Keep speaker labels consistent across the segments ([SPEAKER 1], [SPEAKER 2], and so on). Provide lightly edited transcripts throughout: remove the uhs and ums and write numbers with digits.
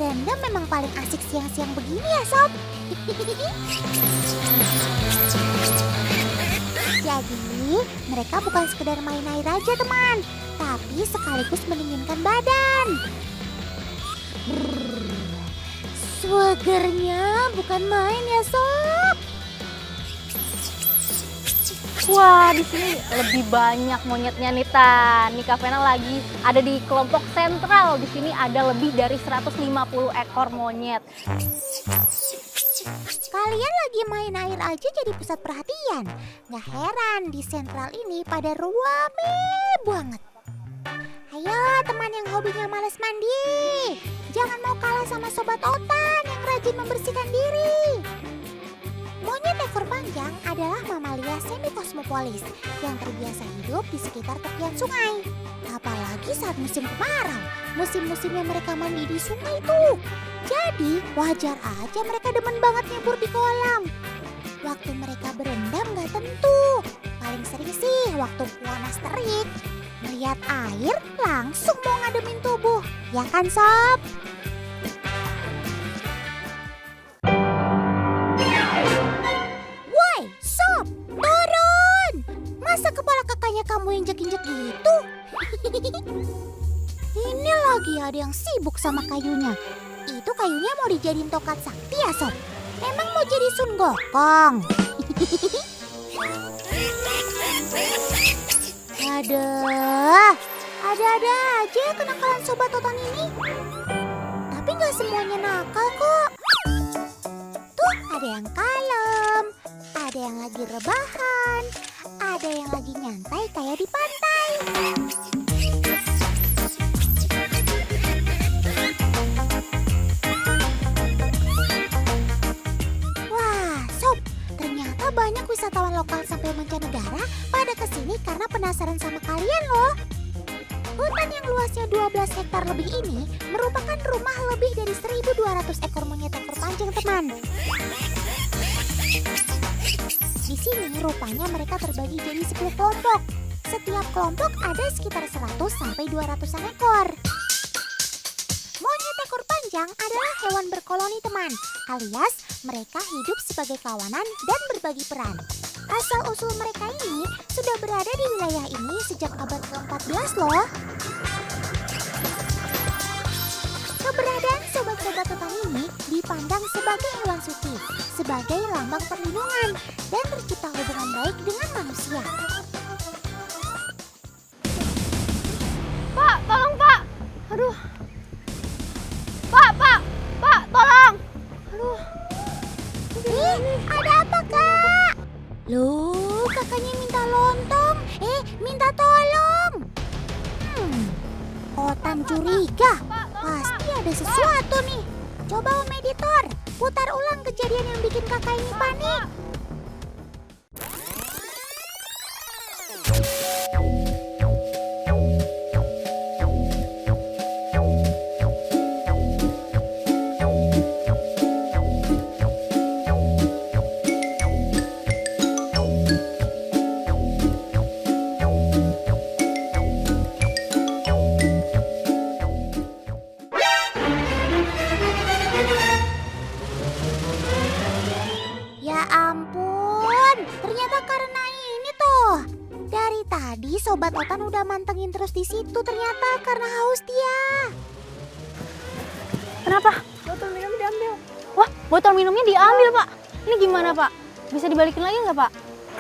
[SPEAKER 1] Berendam memang paling asik siang-siang begini ya, Sob. Jadi, mereka bukan sekedar main air aja, teman. Tapi sekaligus mendinginkan badan. Swagernya bukan main ya, Sob.
[SPEAKER 2] Wah, di sini lebih banyak monyetnya nih, Tan. Nih Kak Vena lagi ada di kelompok sentral. Di sini ada lebih dari 150 ekor monyet.
[SPEAKER 1] Kalian lagi main air aja jadi pusat perhatian. Gak heran di sentral ini pada rame banget. Ayo teman yang hobinya malas mandi. Jangan mau kalah sama Sobat Otan yang rajin membersihkan diri. Monyet ekor panjang adalah mamalia semi-kosmopolis yang terbiasa hidup di sekitar tepian sungai. Apalagi saat musim kemarau, musim-musimnya mereka mandi di sungai tuh. Jadi wajar aja mereka demen banget nyebur di kolam. Waktu mereka berendam gak tentu. Paling sering sih waktu panas terik. Melihat air langsung mau ngademin tubuh. Ya kan, Sob? Woi, Sob, turun! Masa kepala kakaknya kamu injek-injek gitu? Ini lagi ada yang sibuk sama kayunya. Itu kayunya mau dijadiin tokat sakti ya, Sob? Emang mau jadi Sun Gokong? Aduh, ada-ada aja kenakalan Sobat Otan ini. Tapi gak semuanya nakal kok. Tuh ada yang kalem, ada yang lagi rebahan, ada yang lagi nyantai kayak di pantai. Wah, Sob, ternyata banyak wisatawan lokal sampai mancanegara pada kesini karena penasaran sama kalian loh. Hutan yang luasnya 12 hektar lebih ini merupakan rumah lebih dari 1.200 ekor monyet ekor panjang, teman. Di sini rupanya mereka terbagi jadi 10 kelompok. Setiap kelompok ada sekitar 100 sampai 200-an ekor. Monyet ekor panjang adalah hewan berkoloni, teman, alias mereka hidup sebagai kawanan dan berbagi peran. Asal-usul mereka ini sudah berada di wilayah ini sejak abad ke-14 loh. Keberadaan sobat-sobat otan ini dipandang sebagai hewan suci, sebagai lambang perlindungan, dan tercipta hubungan baik dengan manusia.
[SPEAKER 2] Pak, tolong Pak. Aduh. Pak, tolong. Aduh.
[SPEAKER 1] Ada apa, Kak? Loh, kakaknya minta lontong. Minta tolong. Otan curiga. Pasti ada sesuatu nih. Coba Om Editor, putar ulang kejadian yang bikin kakak ini panik. Ya ampun, ternyata karena ini tuh. Dari tadi Sobat Otan udah mantengin terus di situ, ternyata karena haus dia.
[SPEAKER 2] Kenapa?
[SPEAKER 3] Botol minum diambil.
[SPEAKER 2] Wah, botol minumnya diambil, Pak. Ini gimana, Pak? Bisa dibalikin lagi nggak, Pak?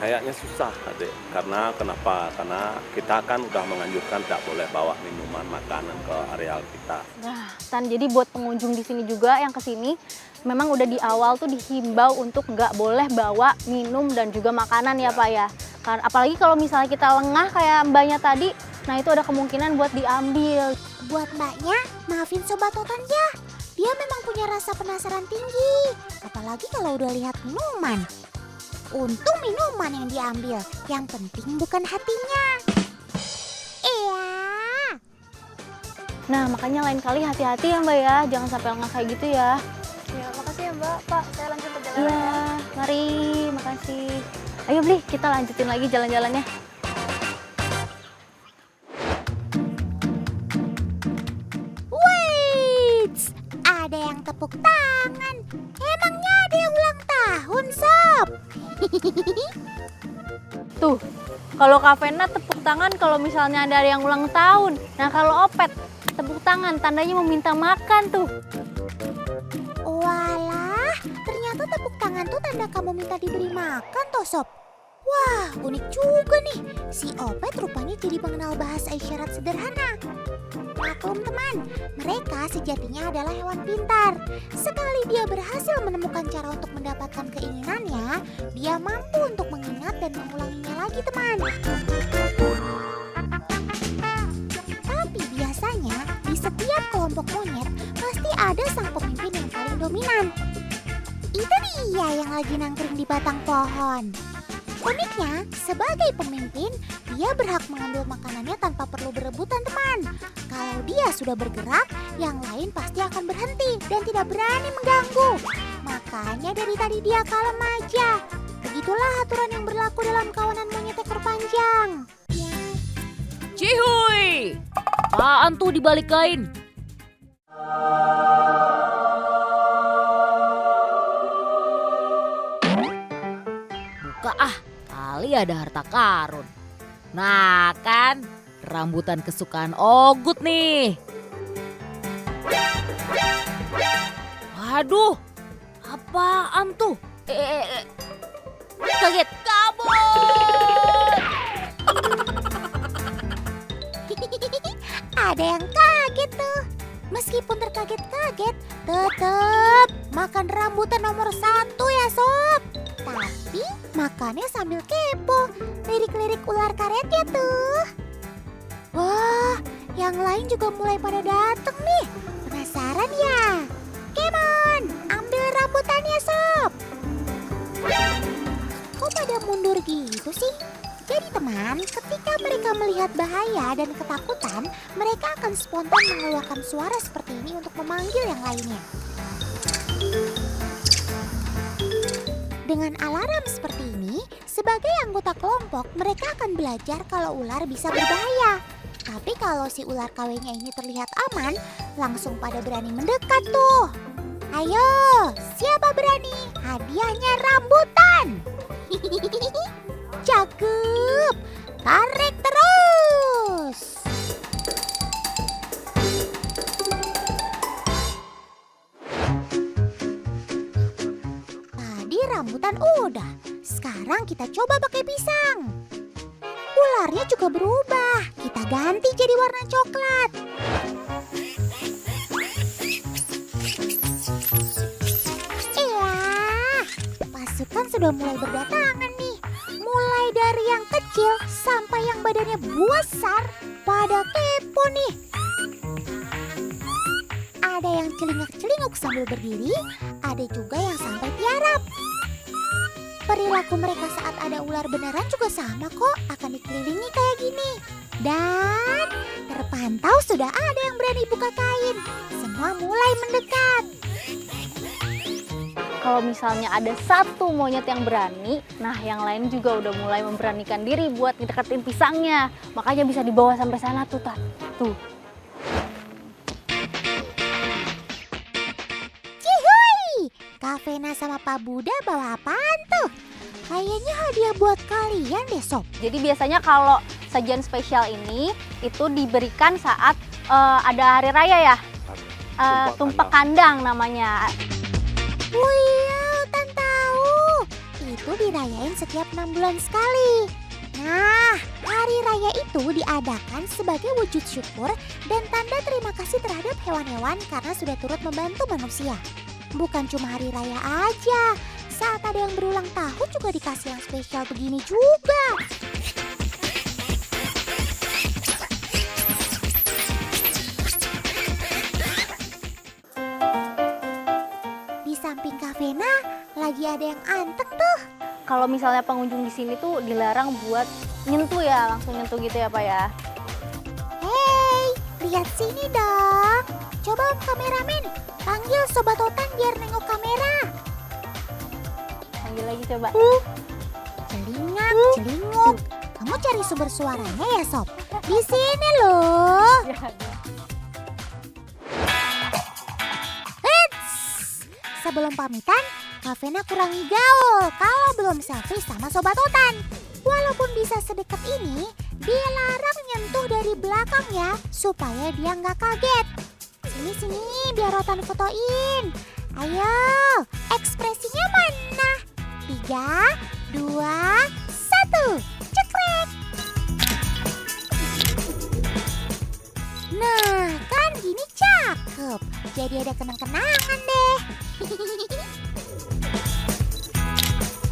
[SPEAKER 4] Kayaknya susah, Adik. Karena kenapa? Karena kita kan udah menganjurkan tidak boleh bawa minuman, makanan ke areal kita.
[SPEAKER 2] Nah, Tan, jadi buat pengunjung di sini juga yang ke sini, memang udah di awal tuh dihimbau untuk nggak boleh bawa minum dan juga makanan ya, Pak ya. Karena apalagi kalau misalnya kita lengah kayak mbaknya tadi, nah itu ada kemungkinan buat diambil.
[SPEAKER 1] Buat mbaknya, maafin Sobat Otan ya. Dia memang punya rasa penasaran tinggi. Apalagi kalau udah lihat minuman. Untung minuman yang diambil. Yang penting bukan hatinya. Iya.
[SPEAKER 2] Nah, makanya lain kali hati-hati ya, Mbak ya. Jangan sampai lengah kayak gitu ya.
[SPEAKER 3] Ya, makasih ya Mbak. Pak, saya lanjut perjalanan.
[SPEAKER 2] Iya, mari. Makasih. Ayo, Bli, kita lanjutin lagi jalan-jalannya.
[SPEAKER 1] Wait, ada yang tepuk tangan. Emangnya ada yang ulang tahun, Sob?
[SPEAKER 2] Tuh, kalau Kak Vena tepuk tangan kalau misalnya ada yang ulang tahun. Nah kalau Opet tepuk tangan tandanya meminta makan tuh.
[SPEAKER 1] Walah, ternyata tepuk tangan tuh tanda kamu minta diberi makan toh, Sob. Wah, unik juga nih. Si Opet rupanya jadi pengenal bahasa isyarat sederhana. Maklum teman, mereka sejatinya adalah hewan pintar. Sekali dia berhasil menemukan cara untuk mendapatkan keinginannya, dia mampu untuk mengingat dan mengulanginya lagi, teman. Tapi biasanya di setiap kelompok monyet pasti ada sang pemimpin yang paling dominan. Itu dia yang lagi nangkring di batang pohon. Uniknya, sebagai pemimpin, dia berhak mengambil makanannya tanpa perlu berebutan, teman. Kalau dia sudah bergerak, yang lain pasti akan berhenti dan tidak berani mengganggu. Makanya dari tadi dia kalem aja. Begitulah aturan yang berlaku dalam kawanan monyet ekor panjang.
[SPEAKER 5] Cihuy! Apaan tuh dibalik kain? Buka ah, kali ada harta karun. Nah kan, rambutan kesukaan Ogut nih. Waduh, apaan tuh? Kaget, kabur!
[SPEAKER 1] Ada yang kaget tuh. Meskipun terkaget-kaget, tetap makan rambutan nomor 1 ya, Sob. Tapi makannya sambil kepo, lirik-lirik ular karetnya tuh. Wah, yang lain juga mulai pada dateng nih. Penasaran ya? Come on, ambil rambutannya, Sob. Kok pada mundur gitu sih? Jadi teman, ketika mereka melihat bahaya dan ketakutan, mereka akan spontan mengeluarkan suara seperti ini untuk memanggil yang lainnya. Dengan alarm seperti ini, sebagai anggota kelompok, mereka akan belajar kalau ular bisa berbahaya. Tapi kalau si ular KW-nya ini terlihat aman, langsung pada berani mendekat tuh. Ayo, siapa berani? Hadiahnya rambutan. Cakep, tarik terus. Tadi rambutan udah, sekarang kita coba pakai pisang. Ularnya juga berubah, kita ganti jadi warna coklat. Iya, pasukan sudah mulai berdatangan nih. Mulai dari yang kecil sampai yang badannya besar, pada kepo nih. Ada yang celingak-celinguk sambil berdiri, ada juga yang sampai tiarap. Perilaku mereka saat ada ular beneran juga sama kok, akan dikelilingi kayak gini. Dan terpantau sudah ada yang berani buka kain. Semua mulai mendekat.
[SPEAKER 2] Kalau misalnya ada satu monyet yang berani, nah yang lain juga udah mulai memberanikan diri buat deketin pisangnya. Makanya bisa dibawa sampai sana tuh, Tat. Tuh.
[SPEAKER 1] Cihuy! Kak Vena sama Pak Buddha bawa apaan tuh? Kayaknya hadiah buat kalian deh, Sob.
[SPEAKER 2] Jadi biasanya kalau sajian spesial ini itu diberikan saat ada hari raya ya. Tumpak kandang namanya.
[SPEAKER 1] Wih, Tan tahu. Itu dirayain setiap 6 bulan sekali. Nah, hari raya itu diadakan sebagai wujud syukur dan tanda terima kasih terhadap hewan-hewan karena sudah turut membantu manusia. Bukan cuma hari raya aja, saat ada yang berulang tahun juga dikasih yang spesial begini juga. Di samping Kak Vena, lagi ada yang anteng tuh.
[SPEAKER 2] Kalau misalnya pengunjung di sini tuh dilarang buat nyentuh ya, langsung nyentuh gitu ya Pak ya.
[SPEAKER 1] Hei, lihat sini dong. Coba Om kameramen, panggil Sobat Otan biar nengok kamera.
[SPEAKER 2] Panggil lagi coba.
[SPEAKER 1] Celingak, celinguk. Kamu cari sumber suaranya ya, Sob? Di sini loh. Hits! sebelum pamitan, Kak Vena kurangi gaul kalau belum selfie sama Sobat Otan. Walaupun bisa sedekat ini, dilarang nyentuh dari belakang ya, supaya dia nggak kaget. Sini, biar Otan fotoin. Ayo, ekspresinya mana? 3, 2, 1, cekrek. Nah, kan gini cakep. Jadi ada kenang-kenangan deh.